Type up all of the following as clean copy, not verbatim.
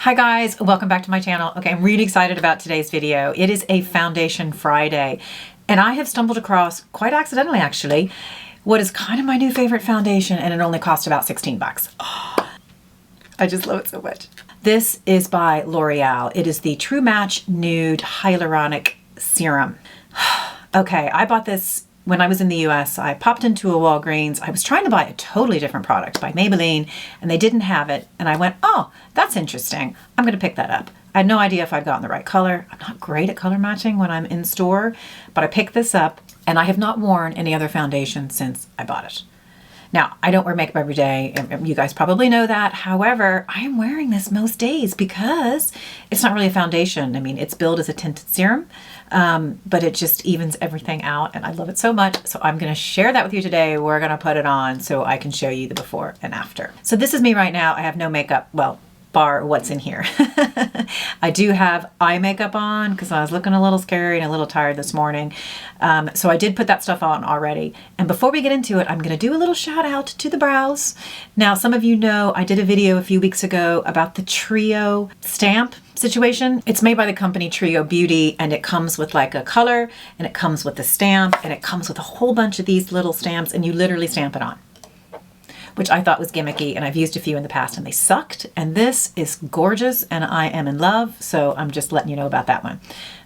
Hi guys, welcome back to my channel. Okay, I'm really excited about today's video. It is a Foundation Friday, and I have stumbled across, quite accidentally actually, what is kind of my new favorite foundation, and it only cost about 16 bucks. Oh, I just love it so much. This is by L'Oreal. It is the True Match Nude Hyaluronic Serum. Okay, I bought this when I was in the US. I popped into a Walgreens. I was trying to buy a totally different product by Maybelline, and they didn't have it. And I went, oh, that's interesting. I'm going to pick that up. I had no idea if I'd gotten the right color. I'm not great at color matching when I'm in store, but I picked this up, and I have not worn any other foundation since I bought it. Now, I don't wear makeup every day, and you guys probably know that. However, I am wearing this most days because it's not really a foundation. I mean, it's billed as a tinted serum, but it just evens everything out, and I love it so much. So I'm gonna share that with you today. We're gonna put it on so I can show you the before and after. So this is me right now. I have no makeup, well, bar what's in here. I do have eye makeup on because I was looking a little scary and a little tired this morning. So I did put that stuff on already. And before we get into it, I'm going to do a little shout out to the brows. Now, some of you know I did a video a few weeks ago about the Trio stamp situation. It's made by the company Trio Beauty, and it comes with like a color, and it comes with a stamp, and it comes with a whole bunch of these little stamps, and you literally stamp it on, which I thought was gimmicky, and I've used a few in the past and they sucked. And this is gorgeous, and I am in love, so I'm just letting you know about that one.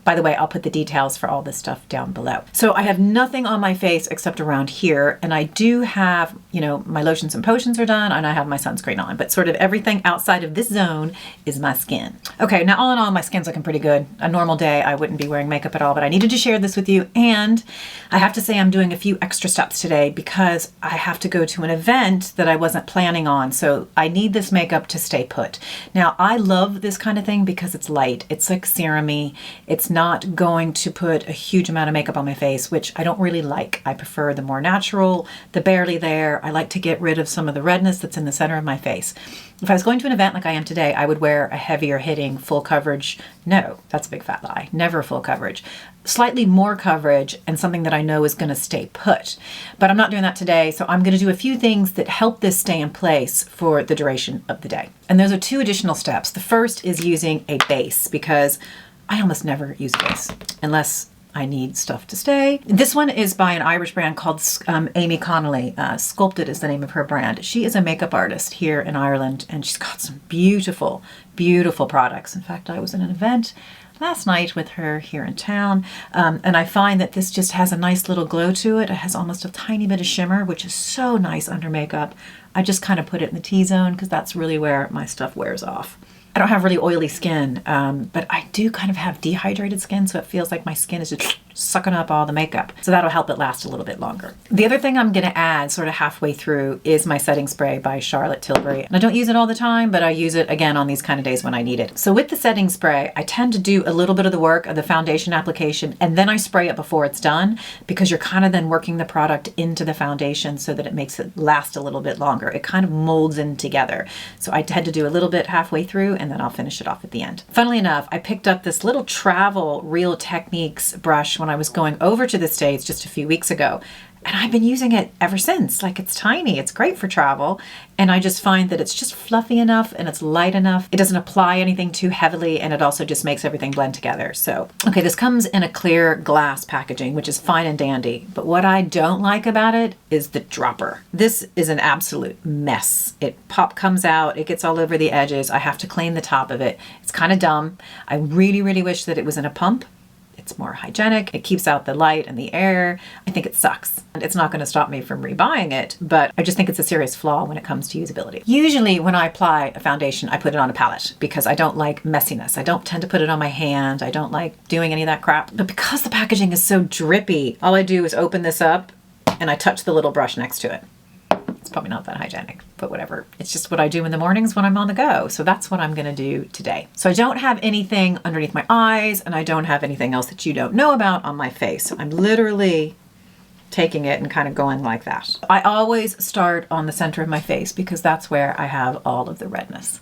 By the way, I'll put the details for all this stuff down below. So I have nothing on my face except around here, and I do have, you know, my lotions and potions are done, and I have my sunscreen on, but sort of everything outside of this zone is my skin. Okay, now all in all, my skin's looking pretty good. A normal day, I wouldn't be wearing makeup at all, but I needed to share this with you, and I have to say I'm doing a few extra steps today because I have to go to an event that I wasn't planning on, so I need this makeup to stay put. Now, I love this kind of thing because it's light. It's like serum-y. It's not going to put a huge amount of makeup on my face, which I don't really like. I prefer the more natural, the barely there. I like to get rid of some of the redness that's in the center of my face. If I was going to an event like I am today, I would wear a heavier hitting full coverage. No, that's a big fat lie. Never full coverage. Slightly more coverage and something that I know is going to stay put. But I'm not doing that today, so I'm going to do a few things that help this stay in place for the duration of the day. And those are two additional steps. The first is using a base, because I almost never use a base unless I need stuff to stay. This one is by an Irish brand called Amy Connolly. Sculpted is the name of her brand. She is a makeup artist here in Ireland, and she's got some beautiful, beautiful products. In fact, I was in an event last night with her here in town, and I find that this just has a nice little glow to it. It has almost a tiny bit of shimmer, which is so nice under makeup. I just kind of put it in the T-zone because that's really where my stuff wears off. I don't have really oily skin, but I do kind of have dehydrated skin, so it feels like my skin is just sucking up all the makeup. So that'll help it last a little bit longer. The other thing I'm gonna add sort of halfway through is my setting spray by Charlotte Tilbury. And I don't use it all the time, but I use it again on these kind of days when I need it. So with the setting spray, I tend to do a little bit of the work of the foundation application, and then I spray it before it's done, because you're kind of then working the product into the foundation so that it makes it last a little bit longer. It kind of molds in together. So I tend to do a little bit halfway through, and then I'll finish it off at the end. Funnily enough, I picked up this little travel Real Techniques brush when I was going over to the States just a few weeks ago. And I've been using it ever since. Like, it's tiny, it's great for travel. And I just find that it's just fluffy enough and it's light enough. It doesn't apply anything too heavily, and it also just makes everything blend together. So, okay, this comes in a clear glass packaging, which is fine and dandy. But what I don't like about it is the dropper. This is an absolute mess. It comes out, it gets all over the edges. I have to clean the top of it. It's kind of dumb. I really, really wish that it was in a pump. It's more hygienic. It keeps out the light and the air. I think it sucks. And it's not going to stop me from rebuying it, but I just think it's a serious flaw when it comes to usability. Usually when I apply a foundation, I put it on a palette because I don't like messiness. I don't tend to put it on my hand. I don't like doing any of that crap. But because the packaging is so drippy, all I do is open this up and I touch the little brush next to it. It's probably not that hygienic, but whatever. It's just what I do in the mornings when I'm on the go. So that's what I'm going to do today. So I don't have anything underneath my eyes, and I don't have anything else that you don't know about on my face. I'm literally taking it and kind of going like that. I always start on the center of my face because that's where I have all of the redness.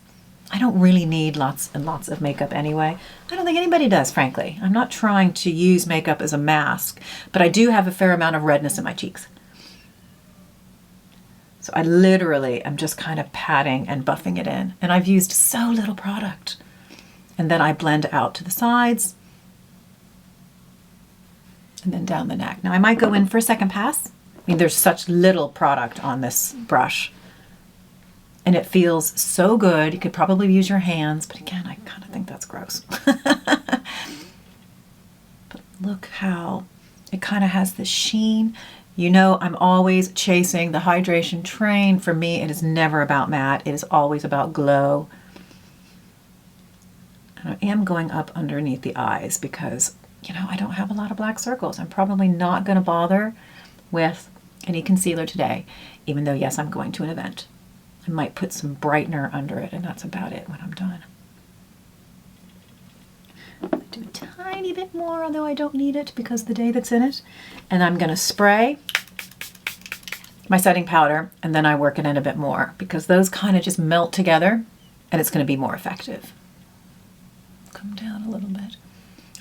I don't really need lots and lots of makeup anyway. I don't think anybody does, frankly. I'm not trying to use makeup as a mask, but I do have a fair amount of redness in my cheeks. So I literally am just kind of patting and buffing it in. And I've used so little product. And then I blend out to the sides and then down the neck. Now I might go in for a second pass. I mean, there's such little product on this brush and it feels so good. You could probably use your hands, but again, I kind of think that's gross. But look how it kind of has this sheen. You know, I'm always chasing the hydration train. For me, it is never about matte. It is always about glow. And I am going up underneath the eyes because, you know, I don't have a lot of black circles. I'm probably not going to bother with any concealer today, even though, yes, I'm going to an event. I might put some brightener under it, and that's about it when I'm done. Do a tiny bit more, although I don't need it because of the day that's in it. And I'm going to spray my setting powder, and then I work it in a bit more because those kind of just melt together, and it's going to be more effective. Come down a little bit.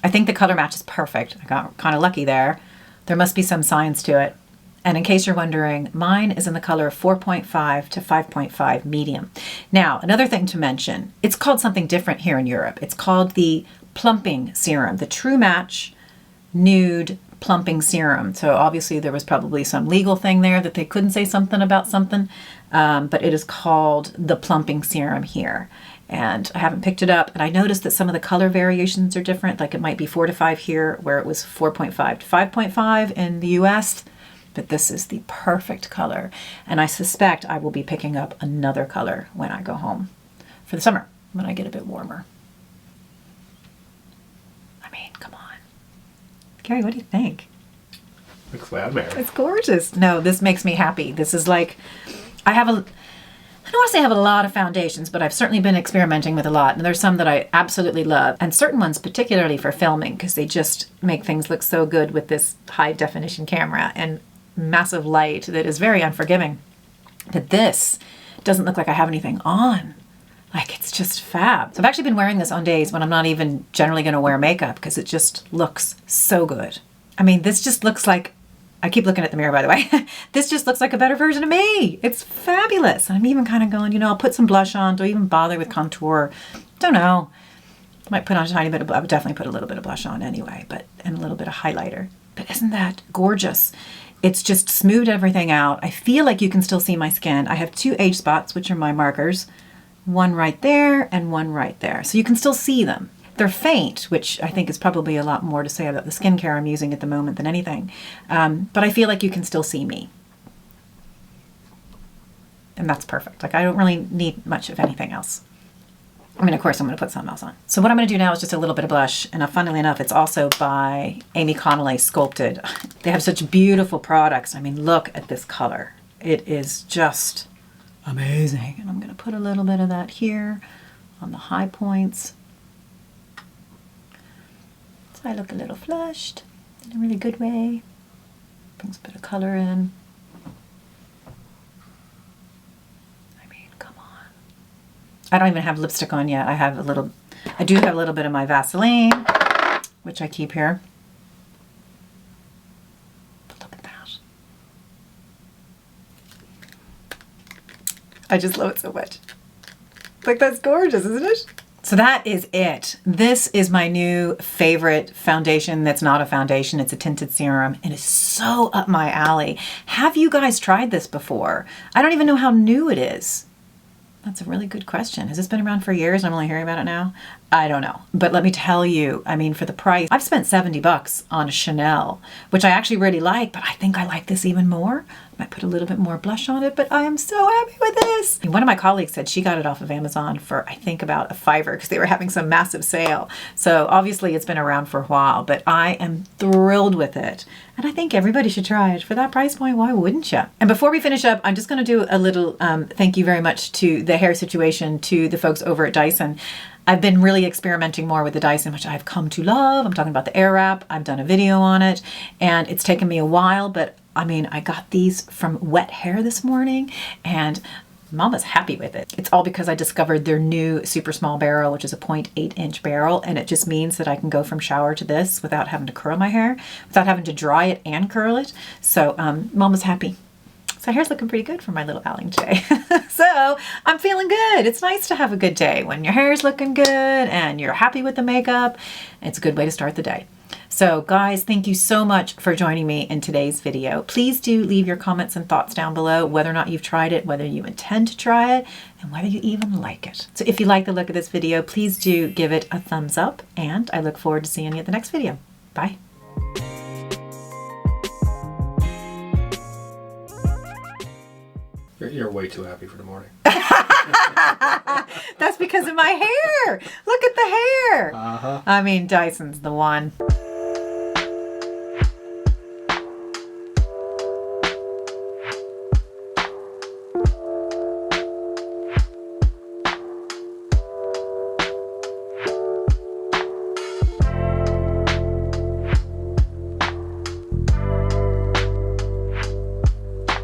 I think the color match is perfect. I got kind of lucky there. There must be some science to it. And in case you're wondering, mine is in the color of 4.5 to 5.5 medium. Now, another thing to mention, it's called something different here in Europe. It's called the plumping serum, the True Match Nude Plumping Serum. So obviously there was probably some legal thing there that they couldn't say something about something, but it is called the plumping serum here. And I haven't picked it up, and I noticed that some of the color variations are different. Like it might be 4 to 5 here, where it was 4.5 to 5.5 in the US. But this is the perfect color. And I suspect I will be picking up another color when I go home for the summer, when I get a bit warmer. I mean, come on. Carrie, what do you think? Looks fabulous. It's gorgeous. No, this makes me happy. This is like, I don't want to say I have a lot of foundations, but I've certainly been experimenting with a lot. And there's some that I absolutely love. And certain ones particularly for filming, because they just make things look so good with this high definition camera and massive light that is very unforgiving. But this doesn't look like I have anything on. Like, it's just fab. So I've actually been wearing this on days when I'm not even generally going to wear makeup because it just looks so good. I mean, this just looks like, I keep looking at the mirror, by the way. This just looks like a better version of me. It's fabulous. I'm even kind of going, you know, I'll put some blush on. Don't even bother with contour. Don't know. Might put on a tiny bit of, I would definitely put a little bit of blush on anyway, and a little bit of highlighter. But isn't that gorgeous? It's just smoothed everything out. I feel like you can still see my skin. I have 2 age spots, which are my markers. One right there and one right there. So you can still see them. They're faint, which I think is probably a lot more to say about the skincare I'm using at the moment than anything. But I feel like you can still see me. And that's perfect. Like, I don't really need much of anything else. I mean, of course, I'm going to put something else on. So what I'm going to do now is just a little bit of blush. And funnily enough, it's also by Amy Connolly Sculpted. They have such beautiful products. I mean, look at this color. It is just amazing. And I'm going to put a little bit of that here on the high points. So I look a little flushed in a really good way. Brings a bit of color in. I don't even have lipstick on yet. I do have a little bit of my Vaseline, which I keep here. But look at that. I just love it so much. Like, that's gorgeous, isn't it? So that is it. This is my new favorite foundation that's not a foundation. It's a tinted serum, and it's so up my alley. Have you guys tried this before? I don't even know how new it is. That's a really good question. Has this been around for years and I'm only hearing about it now? I don't know. But let me tell you, I mean, for the price, I've spent $70 on a Chanel, which I actually really like, but I think I like this even more. I might put a little bit more blush on it, but I am so happy with this. And one of my colleagues said she got it off of Amazon for, I think, about $5 because they were having some massive sale. So obviously it's been around for a while, but I am thrilled with it. And I think everybody should try it. For that price point, why wouldn't you? And before we finish up, I'm just going to do a little thank you very much to the hair situation, to the folks over at Dyson. I've been really experimenting more with the Dyson, which I've come to love. I'm talking about the Airwrap. I've done a video on it, and it's taken me a while, but I mean, I got these from Wet Hair this morning, and Mama's happy with it. It's all because I discovered their new super small barrel, which is a 0.8-inch barrel, and it just means that I can go from shower to this without having to curl my hair, without having to dry it and curl it. So Mama's happy. So hair's looking pretty good for my little outing today. So I'm feeling good. It's nice to have a good day when your hair's looking good and you're happy with the makeup. It's a good way to start the day. So guys, thank you so much for joining me in today's video. Please do leave your comments and thoughts down below, whether or not you've tried it, whether you intend to try it, and whether you even like it. So if you like the look of this video, please do give it a thumbs up, and I look forward to seeing you at the next video. Bye. You're way too happy for the morning. That's because of my hair. Look at the hair. Uh-huh. I mean, Dyson's the one.